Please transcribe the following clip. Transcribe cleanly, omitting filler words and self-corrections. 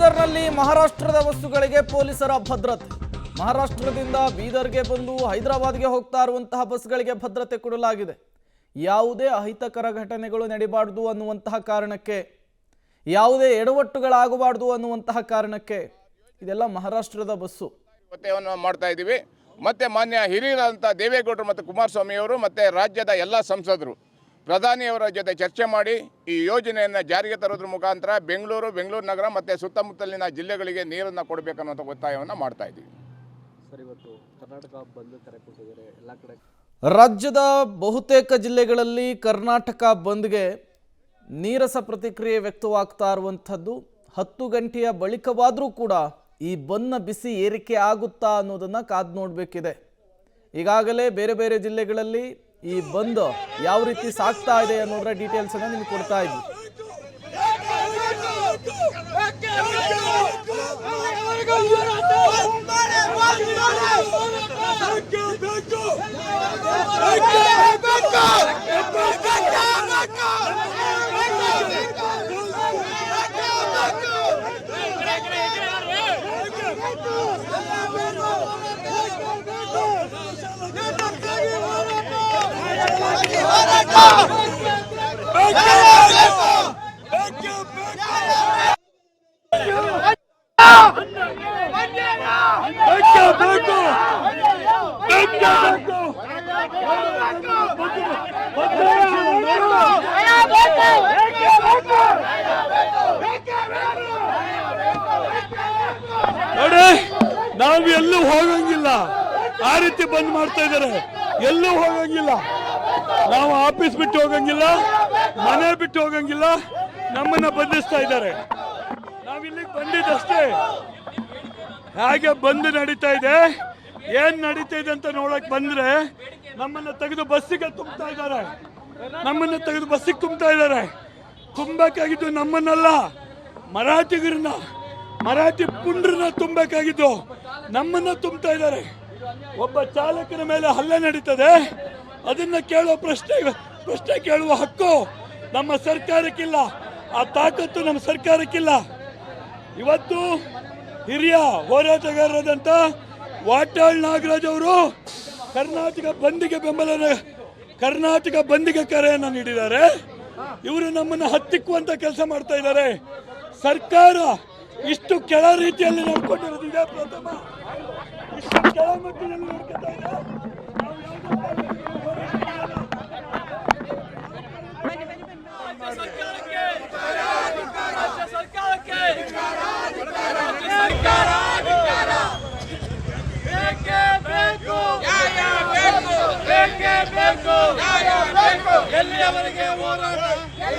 ಬೀದರ್ನಲ್ಲಿ ಮಹಾರಾಷ್ಟ್ರದ ಬಸ್ಸುಗಳಿಗೆ ಪೊಲೀಸರ ಭದ್ರತೆ. ಮಹಾರಾಷ್ಟ್ರದಿಂದ ಬೀದರ್ಗೆ ಬಂದು ಹೈದರಾಬಾದ್ಗೆ ಹೋಗ್ತಾ ಇರುವಂತಹ ಬಸ್ಗಳಿಗೆ ಭದ್ರತೆ ಕೊಡಲಾಗಿದೆ. ಯಾವುದೇ ಅಹಿತಕರ ಘಟನೆಗಳು ನಡೆಯಬಾರದು ಅನ್ನುವಂತಹ ಕಾರಣಕ್ಕೆ, ಯಾವುದೇ ಎಡವಟ್ಟುಗಳಾಗಬಾರದು ಅನ್ನುವಂತಹ ಕಾರಣಕ್ಕೆ ಇದೆಲ್ಲ ಮಹಾರಾಷ್ಟ್ರದ ಬಸ್ಸು ಒತ್ತಾಯವನ್ನು ಮಾಡ್ತಾ ಇದ್ದೀವಿ. ಮತ್ತೆ ಮಾನ್ಯ ಹಿರಿಯರಾದಂಥ ದೇವೇಗೌಡರು ಮತ್ತು ಕುಮಾರಸ್ವಾಮಿ ಅವರು ಮತ್ತು ರಾಜ್ಯದ ಎಲ್ಲ ಸಂಸದರು ಪ್ರಧಾನಿಯವರ ಜೊತೆ ಚರ್ಚೆ ಮಾಡಿ ಈ ಯೋಜನೆಯನ್ನು ಜಾರಿಗೆ ತರೋದ್ರ ಮುಖಾಂತರ ಬೆಂಗಳೂರು ನಗರ ಮತ್ತು ಸುತ್ತಮುತ್ತಲಿನ ಜಿಲ್ಲೆಗಳಿಗೆ ನೀರನ್ನು ಕೊಡಬೇಕನ್ನುವಂಥ ಒತ್ತಾಯವನ್ನು ಮಾಡ್ತಾ ಇದ್ದೀವಿ. ಸರ್, ಇವತ್ತು ಕರ್ನಾಟಕ ಬಂದ್ ಕರೆ ಕೊಟ್ಟಿದ್ದಾರೆ ಎಲ್ಲ ಕಡೆ. ರಾಜ್ಯದ ಬಹುತೇಕ ಜಿಲ್ಲೆಗಳಲ್ಲಿ ಕರ್ನಾಟಕ ಬಂದ್ಗೆ ನೀರಸ ಪ್ರತಿಕ್ರಿಯೆ ವ್ಯಕ್ತವಾಗ್ತಾ ಇರುವಂಥದ್ದು. 10 ಗಂಟೆಯ ಬಳಿಕವಾದರೂ ಕೂಡ ಈ ಬಂದ್ನ ಬಿಸಿ ಏರಿಕೆ ಆಗುತ್ತಾ ಅನ್ನೋದನ್ನು ಕಾದು ನೋಡಬೇಕಿದೆ. ಈಗಾಗಲೇ ಬೇರೆ ಬೇರೆ ಜಿಲ್ಲೆಗಳಲ್ಲಿ ಈ ಬಂದ್ ಯಾವ ರೀತಿ ಸಾಗ್ತಾ ಇದೆ ಅನ್ನೋದರ ಡೀಟೇಲ್ಸ್ ಅನ್ನು ನಿಮಗೆ ಕೊಡ್ತಾ ಇದ್ವಿ. ನಾವು ಎಲ್ಲೂ ಹೋಗಂಗಿಲ್ಲ, ಆ ರೀತಿ ಬಂದ್ ಮಾಡ್ತಾ ಇದ್ದಾರೆ. ಎಲ್ಲೂ ಹೋಗಂಗಿಲ್ಲ, ನಾವು ಆಫೀಸ್ ಬಿಟ್ಟು ಹೋಗಂಗಿಲ್ಲ, ಮನೆ ಬಿಟ್ಟು ಹೋಗಂಗಿಲ್ಲ, ನಮ್ಮನ್ನ ಬಂಧಿಸ್ತಾ ಇದ್ದಾರೆ. ನಾವಿಲ್ಲಿಗೆ ಬಂದಿದ್ದಷ್ಟೇ. ಹಾಗೆ ಬಂದ್ ನಡೀತಾ ಇದೆ, ಏನ್ ನಡೀತಾ ಇದೆ ಅಂತ ನೋಡಕ್ ಬಂದ್ರೆ ನಮ್ಮನ್ನ ತೆಗೆದು ಬಸ್ಸಿಗೆ ತುಂಬ್ತಾ ಇದ್ದಾರೆ. ತುಂಬಬೇಕಾಗಿದ್ದು ನಮ್ಮನ್ನಲ್ಲ, ಮರಾಠಿಗರನ್ನ, ಮರಾಠಿ ಪುಂಡ್ರನ್ನ ತುಂಬಬೇಕಾಗಿದ್ದು ನಮ್ಮನ್ನ ತುಂಬ್ತಾ ಇದ್ದಾರೆ. ಒಬ್ಬ ಚಾಲಕನ ಮೇಲೆ ಹಲ್ಲೆ ನಡೀತದೆ, ಅದನ್ನ ಕೇಳುವ ಪ್ರಶ್ನೆ ಕೇಳುವ ಹಕ್ಕು ನಮ್ಮ ಸರ್ಕಾರಕ್ಕಿಲ್ಲ, ಆ ತಾಕತ್ತು ನಮ್ಮ ಸರ್ಕಾರಕ್ಕಿಲ್ಲ. ಇವತ್ತು ಹಿರಿಯ ಹೋರಾಟಗಾರರಾದಂಥ ವಾಟಾಳ್ ನಾಗರಾಜ್ ಅವರು ಕರ್ನಾಟಕ ಬಂದಿಗೆ ಕರೆಯನ್ನು ನೀಡಿದ್ದಾರೆ. ಇವರು ನಮ್ಮನ್ನು ಹತ್ತಿಕ್ಕುವಂತ ಕೆಲಸ ಮಾಡ್ತಾ ಇದ್ದಾರೆ. ಸರ್ಕಾರ ಇಷ್ಟು ಕೆಳ ರೀತಿಯಲ್ಲಿ ನೋಡ್ಕೊಂಡಿರೋದು ಇದೇ ಪ್ರಥಮ. ಇಷ್ಟು ಕೆಳಮಟ್ಟದಲ್ಲಿ ನೋಡ್ಕೊತಾ ಇದೆ. ಎಲ್ಲಿಯವರೆಗೆ ಹೋರಾಟ